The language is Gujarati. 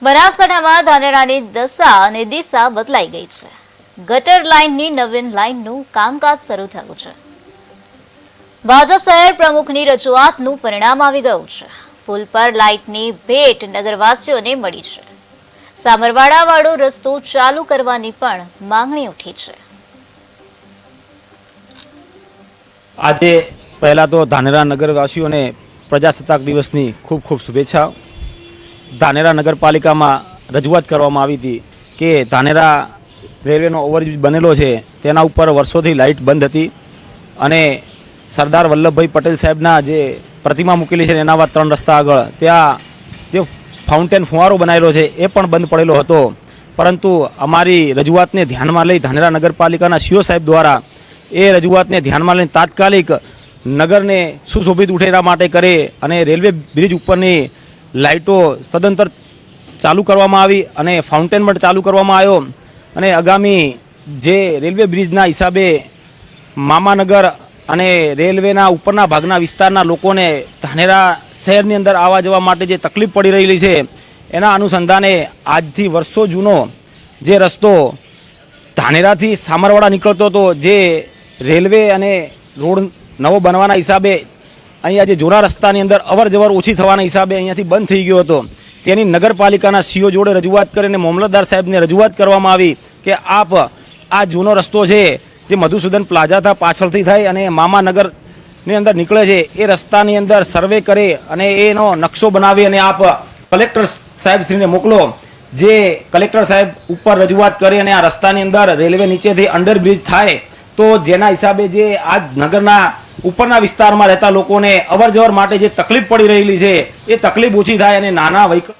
બનાસકાંઠામાં ધાનેરાની દશા અને દિશા બદલાઈ ગઈ છે। ગટર લાઇનની નવીન લાઇનનું કામકાજ શરૂ થયું છે। ભાજપ શહેર પ્રમુખની રજૂઆતનું પરિણામ આવી ગયું છે। પુલ પર લાઇટની ભેટ નગરવાસીઓને મળી છે। સામરવાડાવાળો રસ્તો ચાલુ કરવાની પણ માંગણી ઉઠી છે। આજે પહેલા તો ધાનેરા નગરવાસીઓને પ્રજાસત્તાક દિવસની ખૂબ ખૂબ શુભેચ્છાઓ। ધાનેરા નગરપાલિકામાં રજૂઆત કરવામાં આવી હતી કે ધાનેરા રેલવેનો ઓવરબ્રિજ બનેલો છે તેના ઉપર વર્ષોથી લાઇટ બંધ હતી અને સરદાર વલ્લભભાઈ પટેલ સાહેબના જે પ્રતિમા મૂકેલી છે એના બાદ 3 રસ્તા આગળ ત્યાં જે ફાઉન્ટેન ફુવારો બનાવેલો છે એ પણ બંધ પડેલો હતો। પરંતુ અમારી રજૂઆતને ધ્યાનમાં લઈ ધાનેરા નગરપાલિકાના સીઓ સાહેબ દ્વારા એ રજૂઆતને ધ્યાનમાં લઈને તાત્કાલિક નગરને સુશોભિત ઉઠેરા માટે કરે અને રેલવે બ્રિજ ઉપરની લાઇટો સદંતર ચાલુ કરવામાં આવી અને ફાઉન્ટેન પણ ચાલુ કરવામાં આવ્યો અને આગામી જે રેલવે બ્રિજના હિસાબે મામાનગર અને રેલવેના ઉપરના ભાગના વિસ્તારના લોકોને ધાનેરા શહેરની અંદર આવવા જવા માટે જે તકલીફ પડી રહેલી છે એના અનુસંધાને આજથી વર્ષો જૂનો જે રસ્તો ધાનેરાથી સામરવાડા નીકળતો હતો, જે રેલવે અને રોડ નવો બનવાના હિસાબે અહીંયા જે જૂના રસ્તાની અંદર અવર જવર ઓછી થવાના હિસાબે અહીંયાથી બંધ થઈ ગયો હતો, તેની નગરપાલિકાના સીઓ જોડે રજૂઆત કરીને મામલતદાર સાહેબને રજૂઆત કરવામાં આવી કે આપ આ જૂનો રસ્તો છે જે મધુસૂદન પ્લાઝા પાછળથી થાય અને મામાનગરની અંદર નીકળે છે એ રસ્તાની અંદર સર્વે કરે અને એનો નકશો બનાવી અને આપ કલેક્ટર સાહેબશ્રીને મોકલો। જે કલેક્ટર સાહેબ ઉપર રજૂઆત કરી અને આ રસ્તાની અંદર રેલવે નીચેથી અંડરબ્રિજ થાય તો જેના હિસાબે જે આ નગરના ઉપરના વિસ્તારમાં રહેતા લોકોને અવર જવર માટે જે તકલીફ પડી રહેલી છે એ તકલીફ ઓછી થાય અને નાના વ્હીકલ